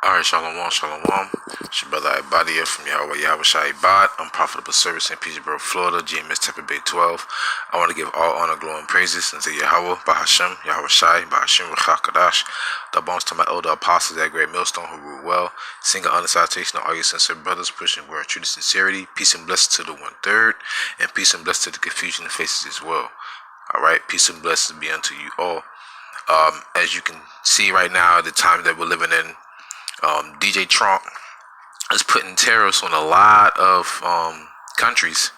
Alright, shalom, shalom. It's your brother AHBAD here from YAHAWASHI AHBAD. Unprofitable Service in Petersburg, Florida, GMS Tampa Bay 12. I want to give all honor, glory, and praises unto Yahawah, Bahashem, Yahawashi, Bahashem, Rachakadash. The bones to my elder apostles at Great Millstone who rule well. Single honor salutation to all your sincere brothers, pushing word, truth, and sincerity. Peace and blessings to the 1/3, and peace and blessings to the confusion and faces as well. Alright, peace and blessings be unto you all. As you can see right now, the time that we're living in, DJ Trump is putting tariffs on a lot of countries,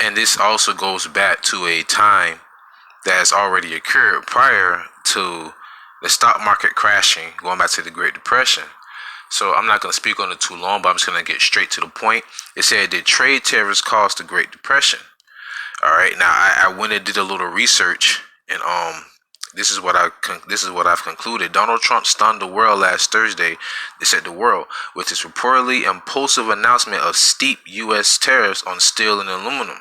and this also goes back to a time that has already occurred prior to the stock market crashing, going back to the Great Depression. So I'm not going to speak on it too long, but I'm just going to get straight to the point. It said, did trade tariffs cause the Great Depression? All right, now I went and did a little research, and this is what I've concluded. Donald Trump stunned the world last Thursday. They said the world with his reportedly impulsive announcement of steep U.S. tariffs on steel and aluminum.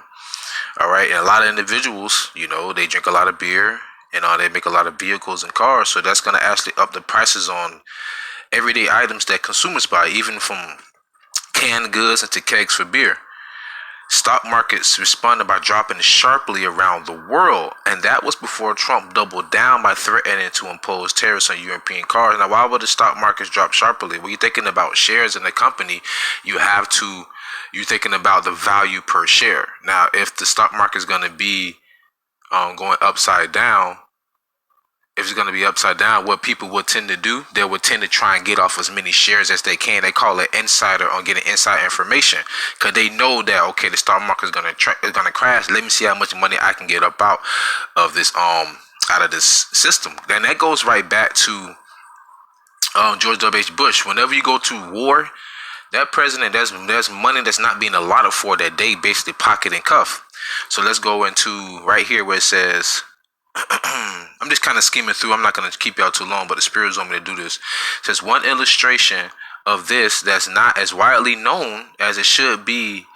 All right, and a lot of individuals, you know, they drink a lot of beer and they make a lot of vehicles and cars, so that's going to actually up the prices on everyday items that consumers buy, even from canned goods into kegs for beer. Stock markets responded by dropping sharply around the world, and that was before Trump doubled down by threatening to impose tariffs on European cars. Now, why would the stock markets drop sharply? When you're thinking about shares in a company, you're thinking about the value per share. Now, if the stock market is going to be going upside down, what people would tend to do, they would tend to try and get off as many shares as they can. They call it insider on getting inside information, because they know that, okay, the stock market is gonna crash. Let me see how much money I can get up out of this system. Then that goes right back to George W. Bush. Whenever you go to war, that president, there's money that's not being allotted for that they basically pocket and cuff. So let's go into right here where it says, I'm just kind of skimming through. I'm not going to keep y'all too long, but the Spirit wants me to do this. It says, one illustration of this that's not as widely known as it should be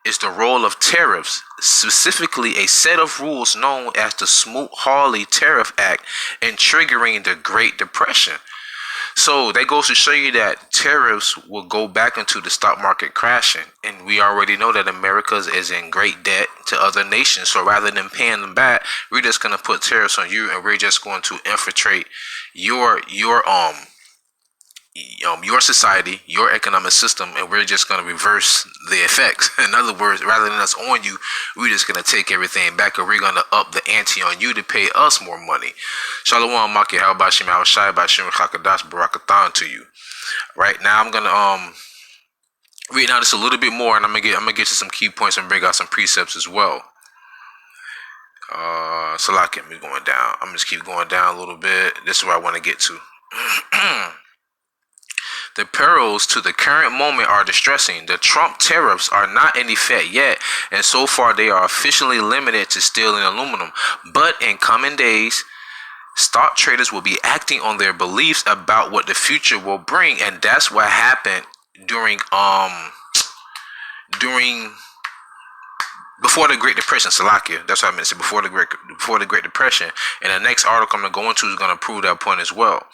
is the role of tariffs, specifically a set of rules known as the Smoot-Hawley Tariff Act, in triggering the Great Depression. So that goes to show you that tariffs will go back into the stock market crashing. And we already know that America is in great debt to other nations. So rather than paying them back, we're just going to put tariffs on you, and we're just going to infiltrate your society, your economic system, and we're just going to reverse the effects. In other words, rather than us on you, we're just going to take everything back, and we're going to up the ante on you to pay us more money. Shalom, Maki, Yahawashi, Yahawashi, Bahashem, Chakadash, Barakatan to you. Right now, I'm going to read now just a little bit more, and I'm gonna get to some key points and bring out some precepts as well. So like me going down. I'm just keep going down a little bit. This is where I want to get to. The perils to the current moment are distressing. The Trump tariffs are not in effect yet, and so far they are officially limited to steel and aluminum. But in coming days, stock traders will be acting on their beliefs about what the future will bring, and that's what happened before the Great Depression. Salakia, that's what I meant to say, before the Great Depression. And the next article I'm going to go into is going to prove that point as well.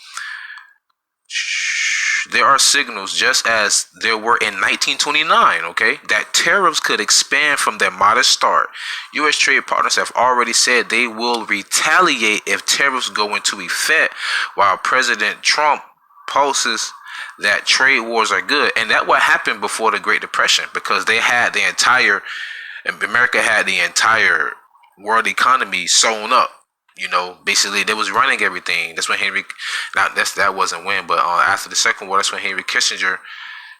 There are signals, just as there were in 1929, okay, that tariffs could expand from their modest start. U.S. trade partners have already said they will retaliate if tariffs go into effect, while President Trump poses that trade wars are good. And that what happened before the Great Depression, because America had the entire world economy sewn up. You know, basically they was running everything. That's when that wasn't when, but after the Second War, that's when Henry Kissinger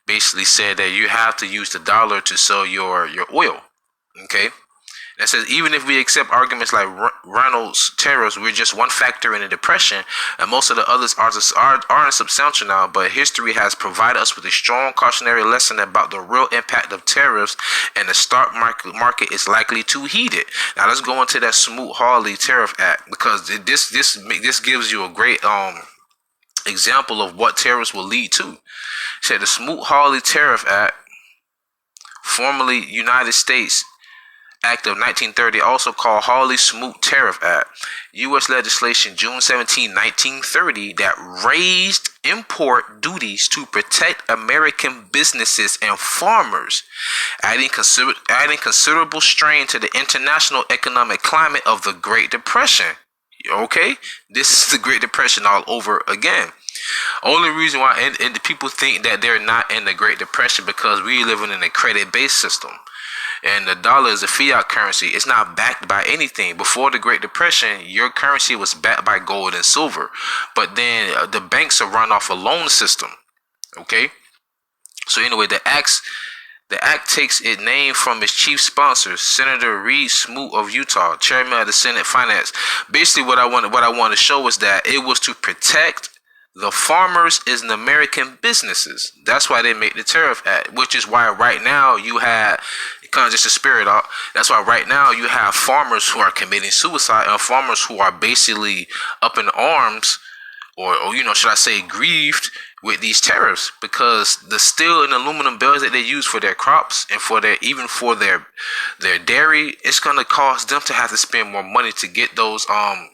basically said that you have to use the dollar to sell your oil. Okay. That says, even if we accept arguments like Reynolds tariffs, we're just one factor in the depression, and most of the others aren't substantial now. But history has provided us with a strong cautionary lesson about the real impact of tariffs, and the stock market is likely to heed it. Now let's go into that Smoot-Hawley Tariff Act, because this gives you a great example of what tariffs will lead to. It said the Smoot-Hawley Tariff Act, formerly United States Act of 1930, also called Hawley-Smoot Tariff Act. U.S. legislation June 17, 1930, that raised import duties to protect American businesses and farmers, adding considerable strain to the international economic climate of the Great Depression. Okay, this is the Great Depression all over again. Only reason why, and the people think that they're not in the Great Depression because we living in a credit-based system, and the dollar is a fiat currency. It's not backed by anything. Before the Great Depression, your currency was backed by gold and silver, but then the banks are run off a loan system. Okay, so anyway, the act takes its name from its chief sponsor, Senator Reed Smoot of Utah, chairman of the Senate Finance. Basically, what I want to show is that it was to protect the farmers is the American businesses. That's why they make the Tariff Act, which is why right now you have, kind of just a spirit out. That's why right now you have farmers who are committing suicide and farmers who are basically up in arms, or should I say, grieved with these tariffs, because the steel and aluminum belts that they use for their crops and for their dairy, it's gonna cause them to have to spend more money to get that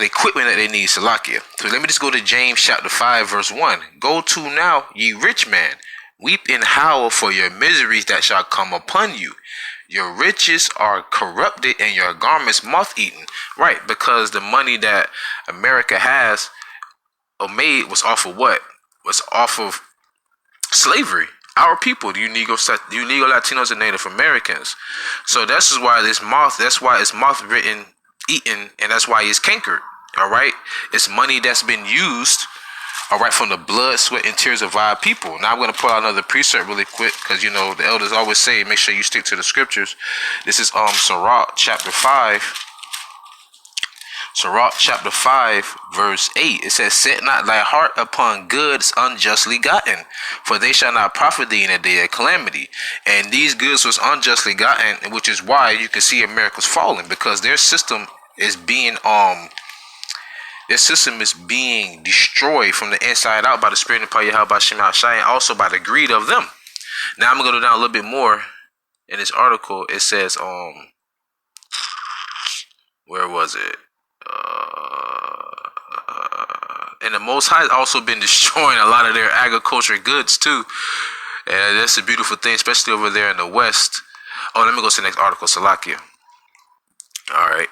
equipment that they need, Salakia. So let me just go to James chapter 5 verse 1. Go to now, ye rich man, weep and howl for your miseries that shall come upon you. Your riches are corrupted and your garments moth-eaten. Right, because the money that America has or made was off of what? Was off of slavery. Our people, the Unigo Latinos and Native Americans. So that's why it's moth-ridden, eaten, and that's why it's cankered. All right, it's money that's been used, all right, from the blood, sweat, and tears of our people. Now I'm going to pull out another precept really quick, because the elders always say make sure you stick to the scriptures. This is Sirach chapter 5. Sirach chapter 5 verse 8. It says, set not thy heart upon goods unjustly gotten, for they shall not profit thee in a day of calamity. And these goods was unjustly gotten, which is why you can see America's falling, because their system is being destroyed from the inside out by the spirit of YAHAWASHI, and also by the greed of them. Now I'm gonna go down a little bit more in this article. It says where was it? And the Most High has also been destroying a lot of their agricultural goods too. And that's a beautiful thing, especially over there in the West. Oh, let me go to the next article, Salakia. All right.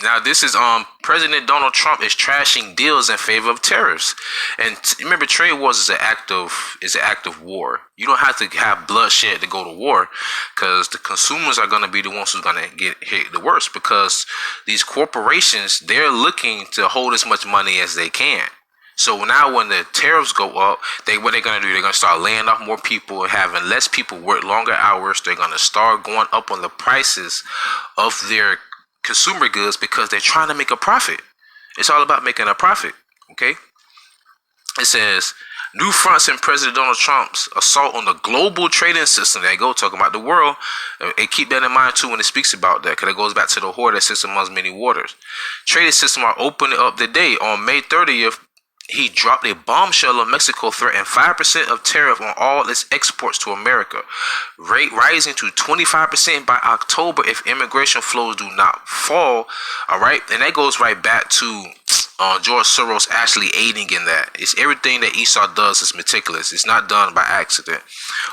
Now this is President Donald Trump is trashing deals in favor of tariffs. And remember, trade wars is an act of war. You don't have to have bloodshed to go to war, because the consumers are going to be the ones who's going to get hit the worst, because these corporations, they're looking to hold as much money as they can. So now when the tariffs go up, what they're going to do, they're going to start laying off more people and having less people work longer hours. They're going to start going up on the prices of their consumer goods, because they're trying to make a profit. It's all about making a profit. Okay, it says new fronts in President Donald Trump's assault on the global trading system. They go talking about the world, and keep that in mind too when it speaks about that, because it goes back to the whore that sits amongst many waters. Trading system are opening up today. On May 30th, he dropped a bombshell on Mexico, threatening 5% of tariff on all its exports to America, rate rising to 25% by October if immigration flows do not fall. All right, and that goes right back to George Soros actually aiding in that. It's everything that Esau does is meticulous. It's not done by accident.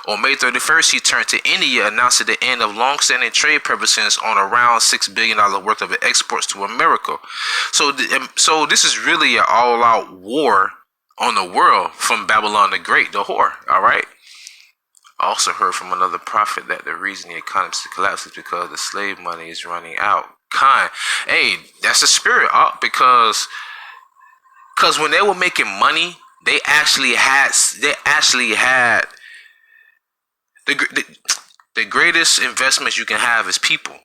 On May 31st, he turned to India, announcing the end of long-standing trade preferences on around $6 billion worth of exports to America. So this is really an all-out war on the world from Babylon the Great, the whore. All right. I also heard from another prophet that the reason the economy collapses is because the slave money is running out. Hey, that's the spirit, because when they were making money, they actually had the greatest investments you can have is people.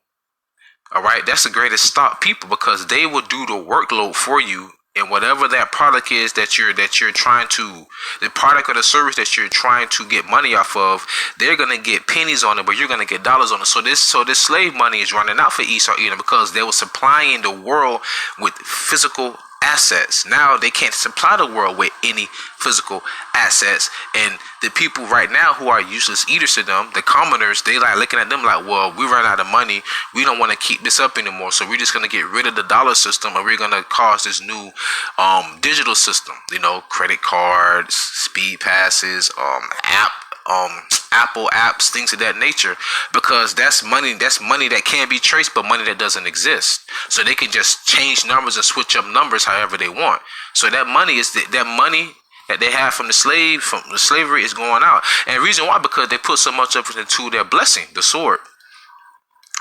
All right, that's the greatest stock, people, because they will do the workload for you, and whatever that product is that you're trying to, the product or the service that you're trying to get money off of, they're gonna get pennies on it, but you're gonna get dollars on it. So this slave money is running out for Esau Edom, because they were supplying the world with physical assets. Now they can't supply the world with any physical assets, and the people right now who are useless eaters to them, the commoners, they like looking at them like, well, we run out of money, we don't want to keep this up anymore, so we're just going to get rid of the dollar system, and we're going to cause this new digital system, you know, credit cards, speed passes, Apple apps, things of that nature, because that's money that can be traced, but money that doesn't exist. So they can just change numbers and switch up numbers however they want. So that money is that money that they have from the slavery is going out. And the reason why, because they put so much effort into their blessing, the sword.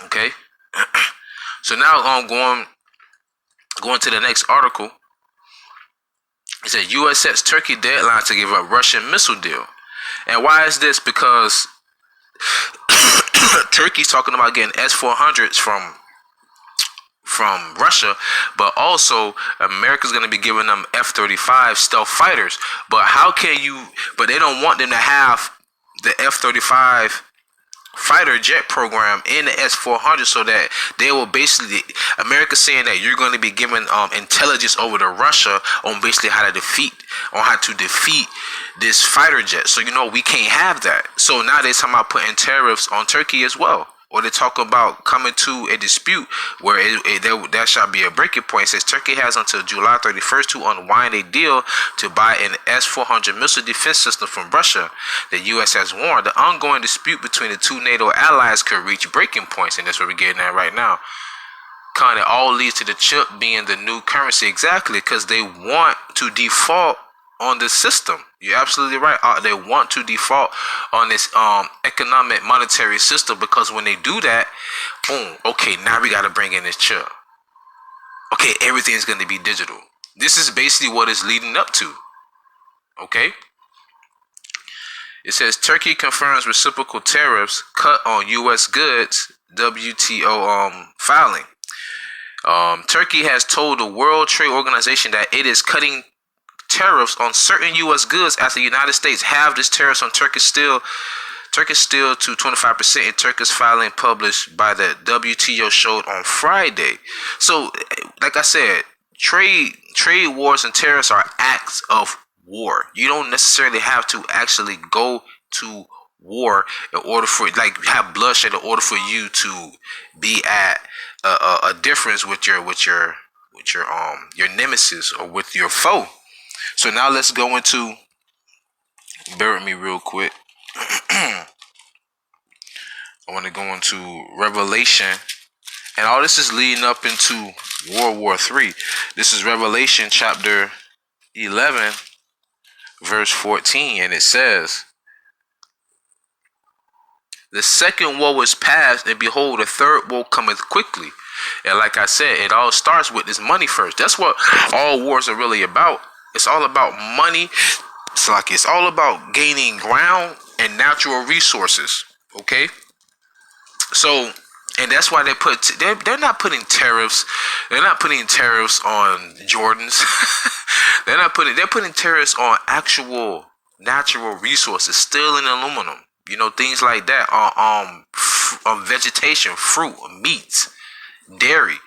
Okay. So now I'm going to the next article. It said U.S. sets Turkey deadline to give up Russian missile deal. And why is this? Because Turkey's talking about getting S-400s from Russia, but also America's going to be giving them F-35 stealth fighters. But how can you? But they don't want them to have the F-35 fighter jet program in the S-400, so that they will basically, America saying that you're going to be giving intelligence over to Russia on basically how to defeat this fighter jet. So you know we can't have that. So now they're talking about putting tariffs on Turkey as well. Or they talk about coming to a dispute where that shall be a breaking point. It says Turkey has until July 31st to unwind a deal to buy an S-400 missile defense system from Russia. The U.S. has warned the ongoing dispute between the two NATO allies could reach breaking points, and that's what we're getting at right now. Kind of all leads to the chip being the new currency, exactly, because they want to default on the system. You're absolutely right. They want to default on this economic monetary system, because when they do that, boom, okay, now we got to bring in this chip. Okay, everything's going to be digital. This is basically what it's leading up to. Okay. It says Turkey confirms reciprocal tariffs cut on U.S. goods. WTO filing. Turkey has told the World Trade Organization that it is cutting tariffs on certain U.S. goods after the United States halved its tariffs on Turkish steel to 25% in Turkey's filing published by the WTO showed on Friday. So, like I said, trade wars and tariffs are acts of war. You don't necessarily have to actually go to war in order for, like, have bloodshed in order for you to be at a difference with your nemesis or with your foe. So now let's go into, bear with me real quick. I want to go into Revelation, and all this is leading up into World War III. This is Revelation chapter 11, verse 14, and it says, the second woe is past, and behold, the third woe cometh quickly. And like I said, it all starts with this money first. That's what all wars are really about. It's all about money. It's all about gaining ground and natural resources. Okay. So, and that's why they're not putting tariffs. They're not putting tariffs on Jordans. They're putting tariffs on actual natural resources, steel and aluminum. You know, things like that. On vegetation, fruit, meats, dairy.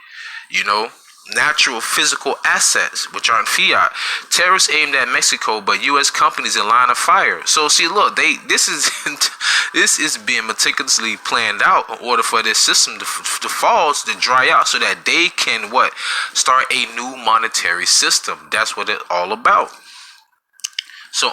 You know, natural physical assets, which are in fiat. Tariffs aimed at Mexico, but U.S. companies in line of fire. So see, look, this is being meticulously planned out in order for this system to fall, to dry out, so that they can start a new monetary system. That's what it's all about. So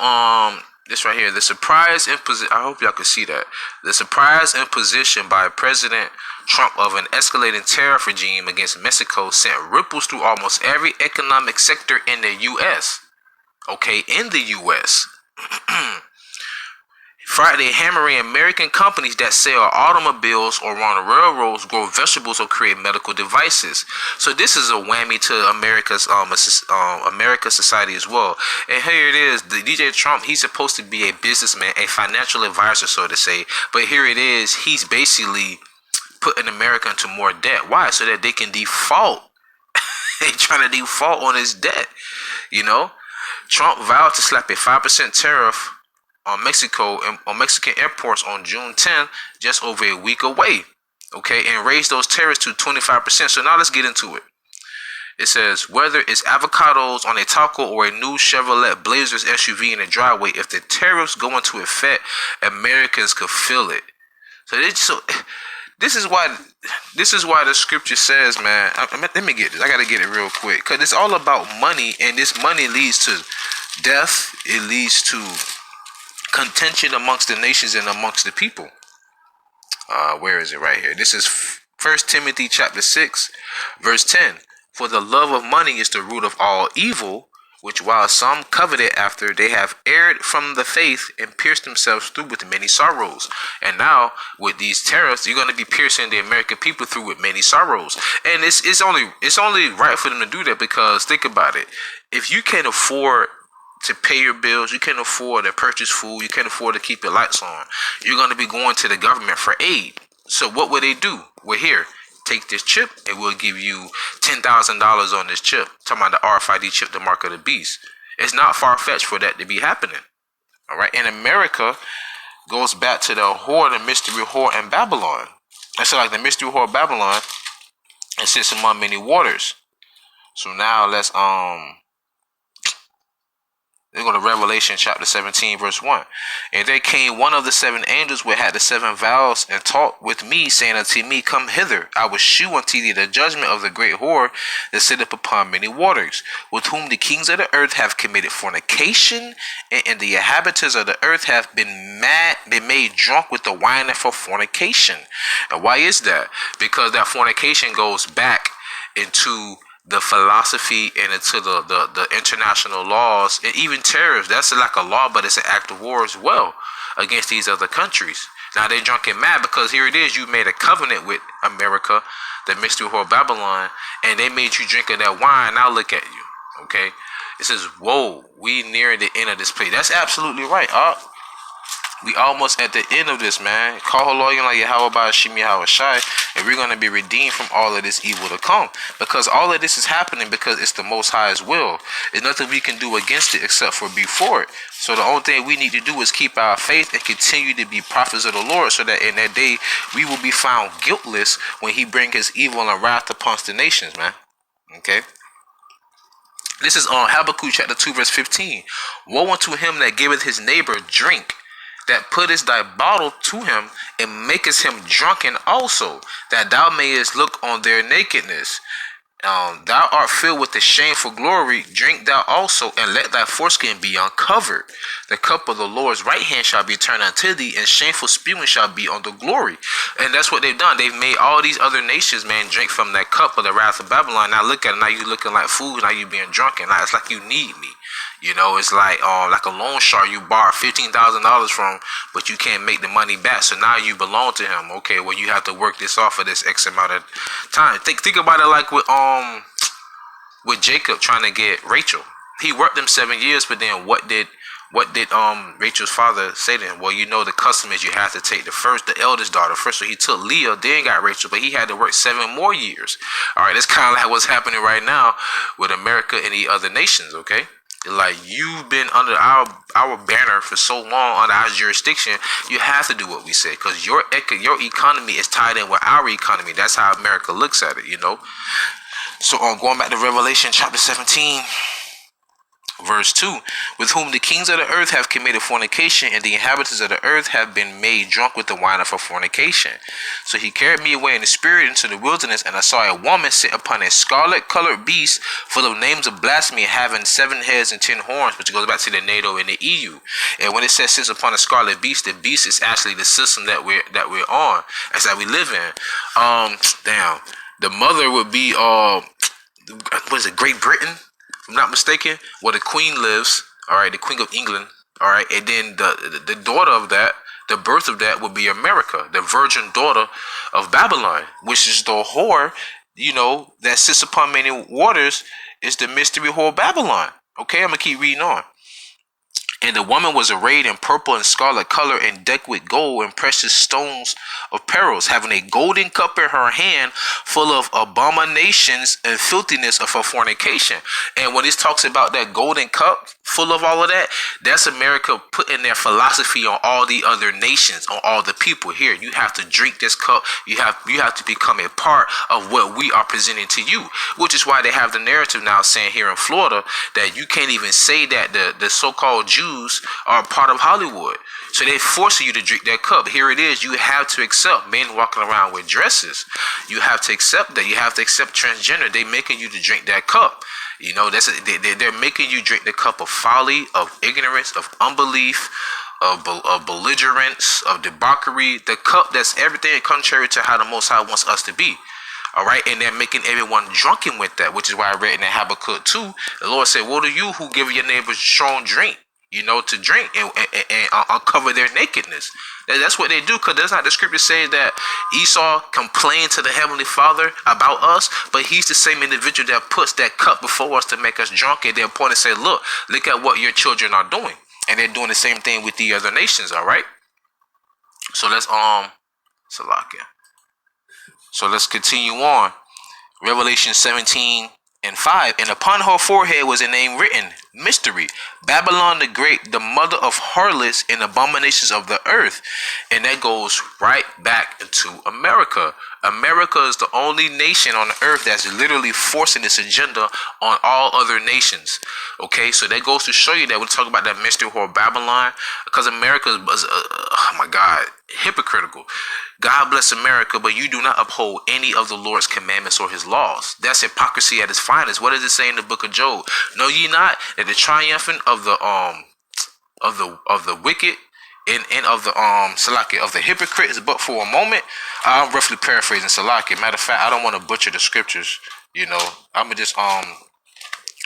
this right here, the surprise imposition. I hope y'all can see that. The surprise imposition by President Trump of an escalating tariff regime against Mexico sent ripples through almost every economic sector in the U.S. Okay, in the U.S. Friday, hammering American companies that sell automobiles or run railroads, grow vegetables, or create medical devices. So this is a whammy to America's society as well. And here it is, the DJ Trump, he's supposed to be a businessman, a financial advisor, so to say. But here it is, he's basically putting America into more debt. Why? So that they can default. They're trying to default on his debt. You know, Trump vowed to slap a 5% tariff on Mexico and on Mexican imports on June 10th, just over a week away. Okay, and raised those tariffs to 25%. So now let's get into it. It says, whether it's avocados on a taco or a new Chevrolet Blazers SUV in a driveway, if the tariffs go into effect, Americans could feel it. So this is why the scripture says, man. Let me get this. I gotta get it real quick, because it's all about money, and this money leads to death. It leads to contention amongst the nations and amongst the people. Where is it? Right here. This is 1 Timothy chapter 6, verse 10. For the love of money is the root of all evil, which while some coveted after, they have erred from the faith and pierced themselves through with many sorrows. And now with these tariffs, you're going to be piercing the American people through with many sorrows. And it's only right for them to do that, because think about it. If you can't afford to pay your bills, you can't afford to purchase food, you can't afford to keep your lights on, you're going to be going to the government for aid. So what will they do? We're here. Take this chip and we'll give you $10,000 on this chip. Talking about the RFID chip, the mark of the beast. It's not far-fetched for that to be happening. All right. And America goes back to the whore, the mystery whore in Babylon. And so like the mystery whore of Babylon, it sits among many waters. So now let's go to Revelation chapter 17, verse 1. And there came one of the seven angels which had the seven vials, and talked with me, saying unto me, Come hither, I will shew unto thee the judgment of the great whore that sitteth upon many waters, with whom the kings of the earth have committed fornication, and the inhabitants of the earth have been made drunk with the wine of fornication. And why is that? Because that fornication goes back into the philosophy and into the international laws, and even tariffs. That's like a law, but it's an act of war as well against these other countries. Now they're drunk and mad because here it is, you made a covenant with America, the mystery whore Babylon, and they made you drink of that wine. Now look at you. Okay, it says, whoa, we nearing the end of this play. That's absolutely right. We almost at the end of this, man. Call her lawyer like YAHAWASHI, and we're going to be redeemed from all of this evil to come. Because all of this is happening because it's the Most High's will. There's nothing we can do against it except for before it. So the only thing we need to do is keep our faith and continue to be prophets of the Lord, so that in that day we will be found guiltless when he bring his evil and wrath upon the nations, man. Okay. This is on Habakkuk chapter 2, verse 15. Woe unto him that giveth his neighbor drink, that puttest thy bottle to him, and makest him drunken also, that thou mayest look on their nakedness. Thou art filled with the shameful glory. Drink thou also, and let thy foreskin be uncovered. The cup of the Lord's right hand shall be turned unto thee, and shameful spewing shall be on the glory. And that's what they've done. They've made all these other nations, man, drink from that cup of the wrath of Babylon. Now look at it. Now you looking like food. Now you being drunken. Now it's like you need me. You know, it's like a loan shark you borrow $15,000 from, but you can't make the money back. So now you belong to him. Okay, well you have to work this off for this X amount of time. Think about it like with Jacob trying to get Rachel. He worked them 7 years, but then what did Rachel's father say to him? Well, you know the custom is you have to take the eldest daughter first. So he took Leah, then got Rachel, but he had to work 7 more years. All right, that's kind of like what's happening right now with America and the other nations. Okay. Like, you've been under our banner for so long, under our jurisdiction, you have to do what we say, because your economy is tied in with our economy. That's how America looks at it, you know. So going back to Revelation chapter 17, verse 2, with whom the kings of the earth have committed fornication, and the inhabitants of the earth have been made drunk with the wine of her fornication. So he carried me away in the spirit into the wilderness, and I saw a woman sit upon a scarlet colored beast, full of names of blasphemy, having 7 heads and 10 horns, which goes back to the NATO and the EU. And when it says sits upon a scarlet beast, the beast is actually the system that we're on, as that we live in. The mother would be what is it, Great Britain, if I'm not mistaken, where the queen lives. All right, the Queen of England. All right, and then the daughter of that, the birth of that, would be America, the virgin daughter of Babylon, which is the whore, you know, that sits upon many waters, is the mystery whore Babylon. Okay, I'm gonna keep reading on. And the woman was arrayed in purple and scarlet color and decked with gold and precious stones of pearls, having a golden cup in her hand full of abominations and filthiness of her fornication. And when it talks about that golden cup full of all of that, that's America putting their philosophy on all the other nations, on all the people here. You have to drink this cup. You have to become a part of what we are presenting to you, which is why they have the narrative now saying here in Florida that you can't even say that the so-called Jews are part of Hollywood. So they forcing you to drink that cup. Here it is. You have to accept men walking around with dresses. You have to accept that. You have to accept transgender. They making you to drink that cup. You know, they're making you drink the cup of folly, of ignorance, of unbelief, of belligerence, of debauchery. The cup that's everything contrary to how the Most High wants us to be. All right, and they're making everyone drunken with that, which is why I read in Habakkuk 2, the Lord said, "Woe to you who give your neighbors strong drink, you know, to drink and uncover their nakedness." That's what they do, because does not the scripture say that Esau complained to the Heavenly Father about us, but he's the same individual that puts that cup before us to make us drunk, and they'll point and say, look at what your children are doing. And they're doing the same thing with the other nations, all right? So let's Salakia. So let's continue on. Revelation 17:5. And upon her forehead was a name written, Mystery, Babylon the Great, the mother of harlots and abominations of the earth. And that goes right back into America. America is the only nation on the earth that's literally forcing this agenda on all other nations. Okay, so that goes to show you that we're talking about that mystery whore Babylon, because America is, oh my God, hypocritical. God bless America, but you do not uphold any of the Lord's commandments or his laws. That's hypocrisy at its finest. What does it say in the book of Job? Know ye not that the triumphant of the wicked and of the Salakia of the hypocrite is but for a moment? I'm roughly paraphrasing Salakia. Matter of fact, I don't want to butcher the scriptures. You know, I'm gonna just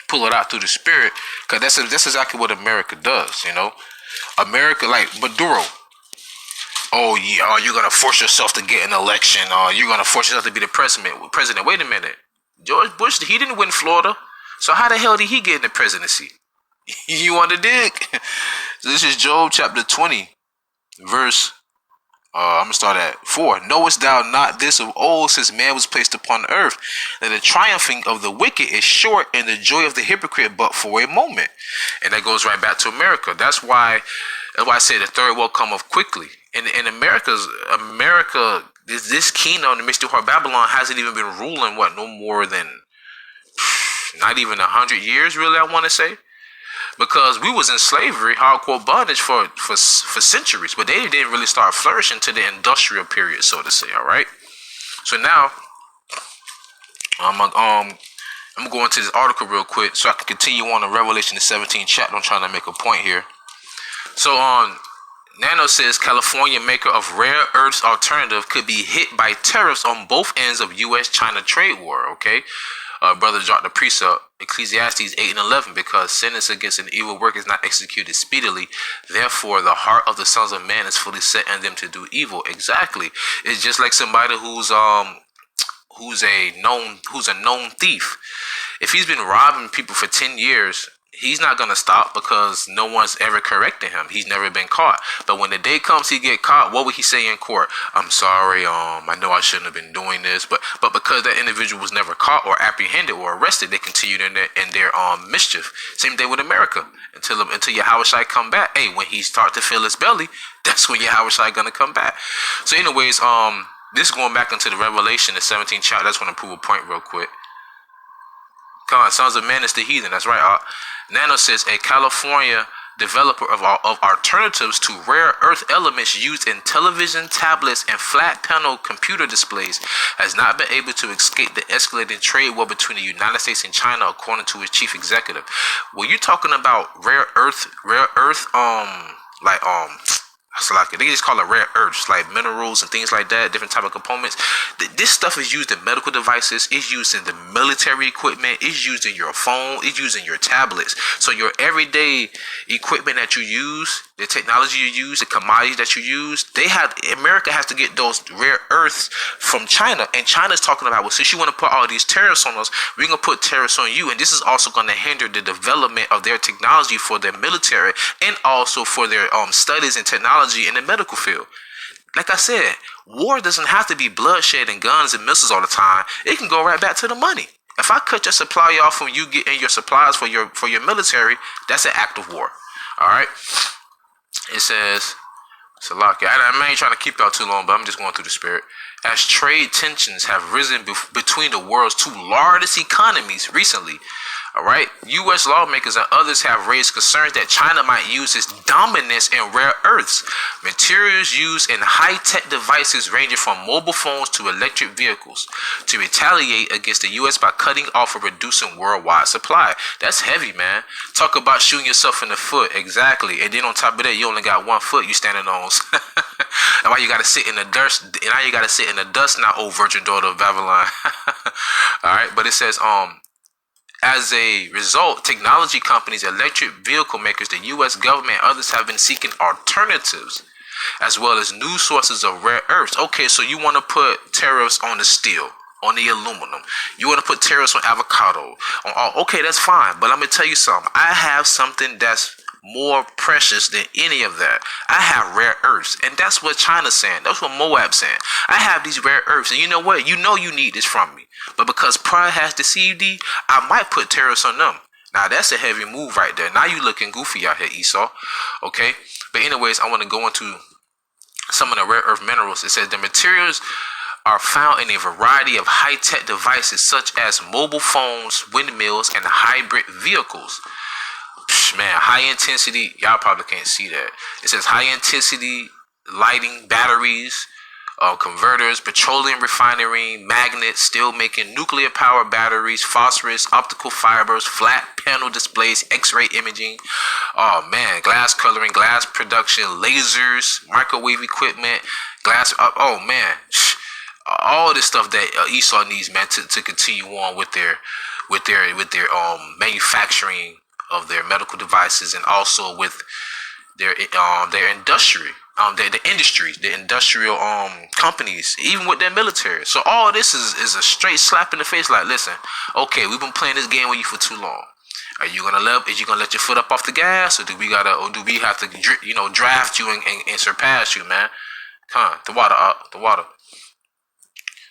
pull it out through the spirit, because that's exactly what America does. You know, America, like Maduro. Oh yeah, you're gonna force yourself to get an election, or you're gonna force yourself to be the president. Wait a minute, George Bush, he didn't win Florida, so how the hell did he get in the presidency? You want to dig? So this is Job chapter 20, verse. I'm gonna start at 4. Knowest thou not this of old, since man was placed upon the earth, that the triumphing of the wicked is short, and the joy of the hypocrite but for a moment? And that goes right back to America. That's why I say the third will come up quickly. And America, this kingdom, the mystery of Babylon, hasn't even been ruling no more than not even 100 years, really. I want to say. Because we was in slavery, hardcore bondage for centuries, but they didn't really start flourishing to the industrial period, so to say. All right. So now, I'm gonna go into this article real quick, so I can continue on in Revelation the 17th chapter. I'm trying to make a point here. So Nano says California maker of rare earths alternative could be hit by tariffs on both ends of U.S.-China trade war. Okay. Brother dropped the precept, Ecclesiastes 8:11, because sentence against an evil work is not executed speedily. Therefore, the heart of the sons of man is fully set in them to do evil. Exactly. It's just like somebody who's a known thief. If he's been robbing people for 10 years, he's not going to stop, because no one's ever corrected him. He's never been caught. But when the day comes he get caught, what would he say in court? I'm sorry, I know I shouldn't have been doing this. But because that individual was never caught or apprehended or arrested, they continued in their mischief. Same thing with America. Until YAHAWASHI come back. Hey, when he start to feel his belly, that's when YAHAWASHI gonna come back. So anyways, this is going back into the Revelation, the 17th chapter. I just want to prove a point real quick. Come on, sons of man is the heathen. That's right. Nano says a California developer of alternatives to rare earth elements used in television, tablets, and flat panel computer displays has not been able to escape the escalating trade war between the United States and China, according to its chief executive. When you're talking about rare earth, they just call it rare earths, like minerals and things like that, different type of components. This stuff is used in medical devices, it's used in the military equipment, it's used in your phone, it's used in your tablets. So your everyday equipment that you use, the technology you use, the commodities that you use, America has to get those rare earths from China. And China's talking about, well, since you want to put all these tariffs on us, we're going to put tariffs on you. And this is also going to hinder the development of their technology for their military and also for their studies and technology in the medical field. Like I said, war doesn't have to be bloodshed and guns and missiles all the time. It can go right back to the money. If I cut your supply off from you getting your supplies for your military, that's an act of war. All right. It says, Salaki. I ain't trying to keep y'all too long, but I'm just going through the spirit. As trade tensions have risen between the world's two largest economies recently, all right, U.S. lawmakers and others have raised concerns that China might use its dominance in rare earths, materials used in high-tech devices ranging from mobile phones to electric vehicles, to retaliate against the U.S. by cutting off or reducing worldwide supply. That's heavy, man. Talk about shooting yourself in the foot. Exactly. And then on top of that, you only got 1 foot you standing on. And why you gotta sit in the dust? And now you gotta sit in the dust now, O virgin daughter of Babylon. All right, but it says as a result, technology companies, electric vehicle makers, the U.S. government, and others have been seeking alternatives, as well as new sources of rare earths. Okay, so you want to put tariffs on the steel, on the aluminum. You want to put tariffs on avocado. On all. Okay, that's fine. But let me tell you something. I have something that's more precious than any of that. I have rare earths, and that's what China's saying. That's what Moab's saying. I have these rare earths, and you know what? You know you need this from me, but because pride has deceived thee, I might put tariffs on them. Now that's a heavy move right there. Now you looking goofy out here, Esau. Okay, but anyways, I want to go into some of the rare earth minerals. It says the materials are found in a variety of high-tech devices such as mobile phones, windmills, and hybrid vehicles. Man, high intensity, y'all probably can't see that. It says high intensity lighting, batteries, converters, petroleum refinery, magnets, steel making, nuclear power batteries, phosphorus, optical fibers, flat panel displays, x-ray imaging, oh man, glass coloring, glass production, lasers, microwave equipment, glass, oh man, all this stuff that Esau needs, man, to continue on with their manufacturing of their medical devices, and also with their industry, the industrial companies, even with their military. So all this is a straight slap in the face. Like, listen, okay, we've been playing this game with you for too long. Is you gonna let your foot up off the gas, or do we have to draft you and surpass you, man? The water.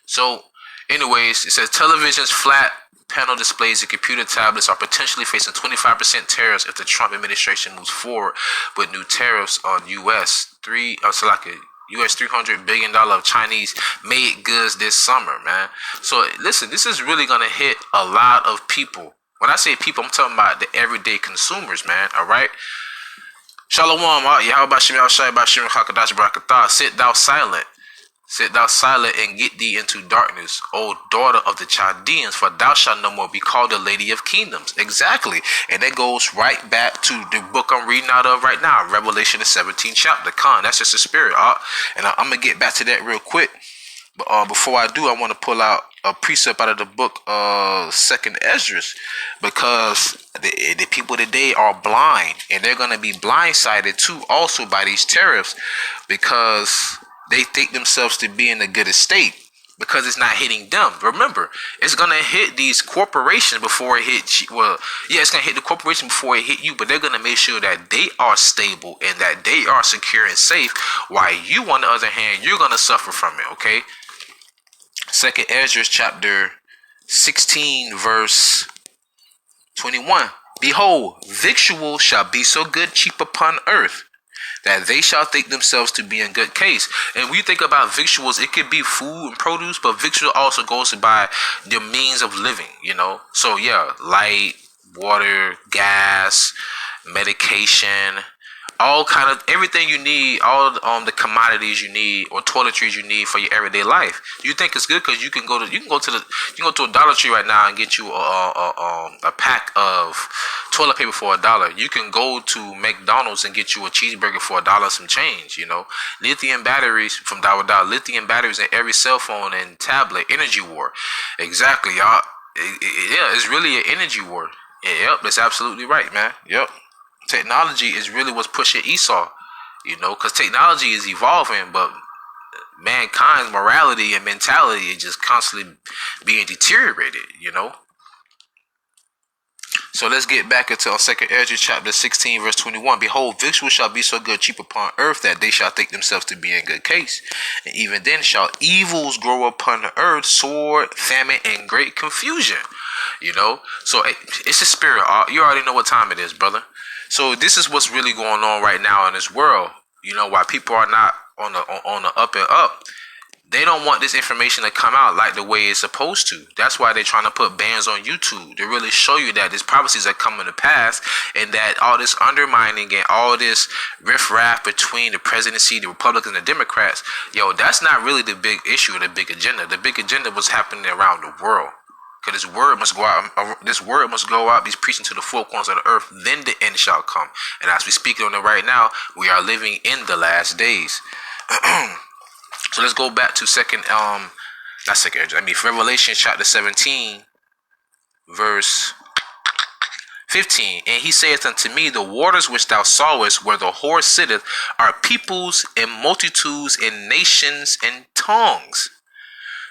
So, anyways, it says televisions, flat panel displays, and computer tablets are potentially facing 25% tariffs if the Trump administration moves forward with new tariffs on US $300 billion of Chinese-made goods this summer, man. So listen, this is really gonna hit a lot of people. When I say people, I'm talking about the everyday consumers, man. All right. Shalom, YAHAWASHI, sit thou silent. Sit thou silent and get thee into darkness, O daughter of the Chaldeans, for thou shalt no more be called the Lady of Kingdoms. Exactly. And that goes right back to the book I'm reading out of right now, Revelation, the 17th chapter. That's just the spirit. And I'm going to get back to that real quick. But before I do, I want to pull out a precept out of the book Second Esdras, because the people today are blind, and they're going to be blindsided too also by these tariffs, because they think themselves to be in a good estate because it's not hitting them. Remember, it's going to hit these corporations before it hits you. Well, yeah, it's going to hit the corporation before it hit you, but they're going to make sure that they are stable and that they are secure and safe, while you, on the other hand, you're going to suffer from it, okay? Second Esdras chapter 16, verse 21. Behold, victuals shall be so good cheap upon earth, that they shall think themselves to be in good case. And when you think about victuals, it could be food and produce, but victual also goes by the means of living, So yeah, light, water, gas, medication, all kind of everything you need, all the commodities you need or toiletries you need for your everyday life. You think it's good because you can go to a Dollar Tree right now and get you a pack of toilet paper for $1. You can go to McDonald's and get you a cheeseburger for $1 some change. Lithium batteries from dollar. Lithium batteries in every cell phone and tablet. Energy war. Exactly, y'all. Yeah, it's really an energy war. Yep, that's absolutely right, man. Yep. Technology is really what's pushing Esau. You know, because technology is evolving, but mankind's morality and mentality is just constantly being deteriorated, you know. So let's get back into 2nd Ezra chapter 16 verse 21. Behold, victuals shall be so good cheap upon earth that they shall think themselves to be in good case. And even then shall evils grow upon the earth, sword, famine, and great confusion. You know, so it's a spirit. You already know what time it is, brother. So this is what's really going on right now in this world. You know, why people are not on the up and up. They don't want this information to come out like the way it's supposed to. That's why they're trying to put bans on YouTube to really show you that these prophecies are coming to pass, and that all this undermining and all this riffraff between the presidency, the Republicans, and the Democrats, yo, that's not really the big issue or the big agenda. The big agenda was happening around the world. Because this word must go out. This word must go out. Be preaching to the four corners of the earth. Then the end shall come. And as we speak on it right now, we are living in the last days. So let's go back to Revelation chapter 17, verse 15. And he saith unto me, the waters which thou sawest, where the whore sitteth, are peoples and multitudes and nations and tongues.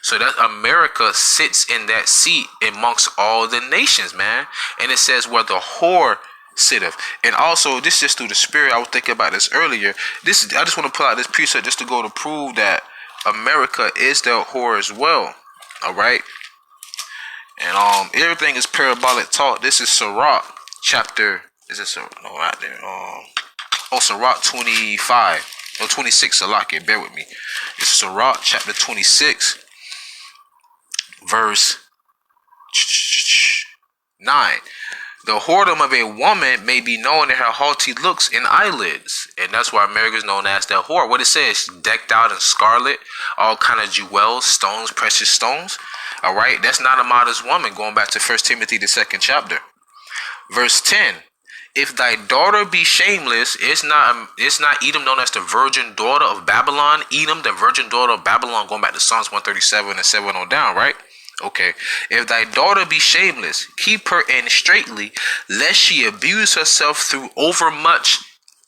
So that America sits in that seat amongst all the nations, man. And it says where the whore sitteth. And also, this is just through the spirit. I was thinking about this earlier. I just want to pull out this precept just to go to prove that America is the whore as well. All right. And everything is parabolic talk. This is Sirach chapter. Is it no out there? Sirach 25 or 26. Salaki, bear with me. It's Sirach chapter 26, verse 9. The whoredom of a woman may be known in her haughty looks and eyelids. And that's why America is known as the whore. What it says, decked out in scarlet, all kind of jewels, stones, precious stones. All right, that's not a modest woman. Going back to 1 Timothy, the 2nd chapter. Verse 10. If thy daughter be shameless, it's not Edom known as the virgin daughter of Babylon. Edom, the virgin daughter of Babylon, going back to Psalms 137 and 7 on down, right? Okay, if thy daughter be shameless, keep her in straitly, lest she abuse herself through overmuch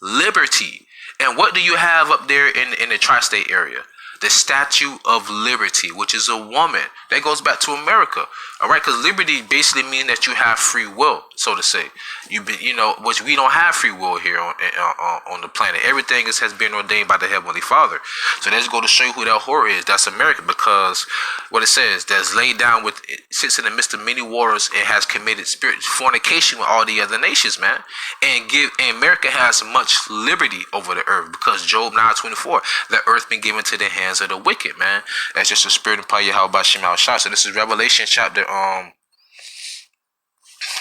liberty. And what do you have up there in the tri-state area? The Statue of Liberty, which is a woman. That goes back to America. All right, because liberty basically means that you have free will, so to say. Which we don't have free will here on the planet. Everything has been ordained by the Heavenly Father. So let's go to show you who that whore is. That's America, because what it says, that's laid down with, it sits in the midst of many waters and has committed spirit fornication with all the other nations, man. And America has much liberty over the earth, because Job 9:24, the earth been given to the hands of the wicked, man. That's just the spirit of YAHAWASHI. So this is Revelation chapter.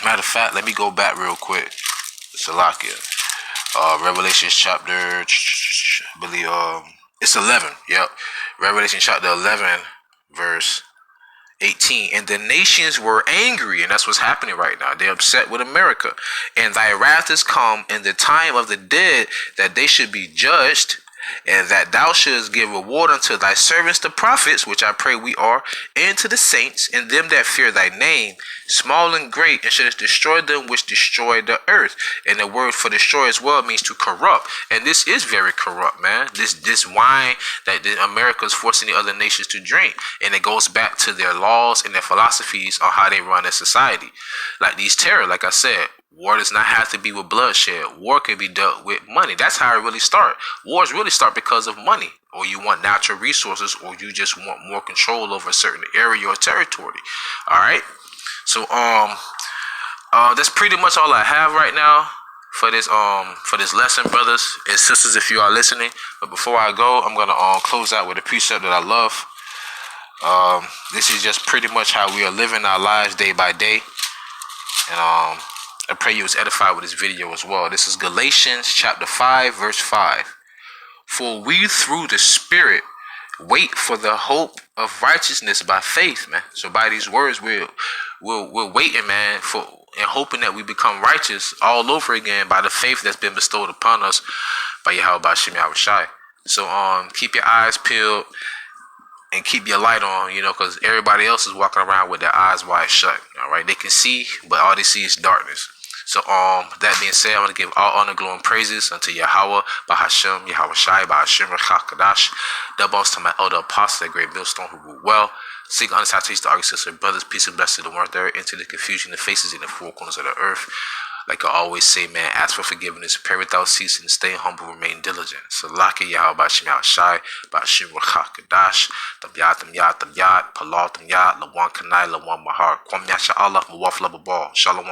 Matter of fact, let me go back real quick. Salakia. Revelation chapter, I believe, it's 11. Yep. Revelation chapter 11, verse 18. And the nations were angry, and that's what's happening right now. They're upset with America. And thy wrath is come in the time of the dead, that they should be judged, and that thou shouldst give reward unto thy servants the prophets, which I pray we are, and to the saints, and them that fear thy name, small and great, and shouldst destroy them which destroy the earth. And the word for destroy as well means to corrupt. And this is very corrupt, man. This wine that America is forcing the other nations to drink. And it goes back to their laws and their philosophies on how they run their society. Like these terror, like I said. War does not have to be with bloodshed. War can be dealt with money. That's how it really starts. Wars really start because of money, or you want natural resources, or you just want more control over a certain area or territory. All right. So that's pretty much all I have right now for this lesson, brothers and sisters, if you are listening. But before I go, I'm gonna close out with a precept that I love. This is just pretty much how we are living our lives day by day, and I pray you was edified with this video as well. This is Galatians chapter 5, verse 5. For we through the Spirit wait for the hope of righteousness by faith, man. So by these words, we're waiting, man, for and hoping that we become righteous all over again by the faith that's been bestowed upon us by YAHAWASHI. So keep your eyes peeled and keep your light on, because everybody else is walking around with their eyes wide shut. All right, they can see, but all they see is darkness. So that being said, I want to give all honor, glory, and praises unto Yahawah, Bahashem, YAHAWASHI, Bahashem, Kadash. Double honors to my elder apostle, that great millstone who ruled well. Seek honor, salutation to our sisters and brothers, peace and blessing to the one there, into the confusion, the faces in the four corners of the earth. Like I always say, man, ask for forgiveness, pray without ceasing, stay humble, remain diligent. So Laki Yahweh Bashim Yahshai, Bashim Kadash, Tam Yat, Palal Tam Yat, Lawan Kanai, Lawan Mahar, Kwam Yasha Allah, Mawaf Lababal, Shalom.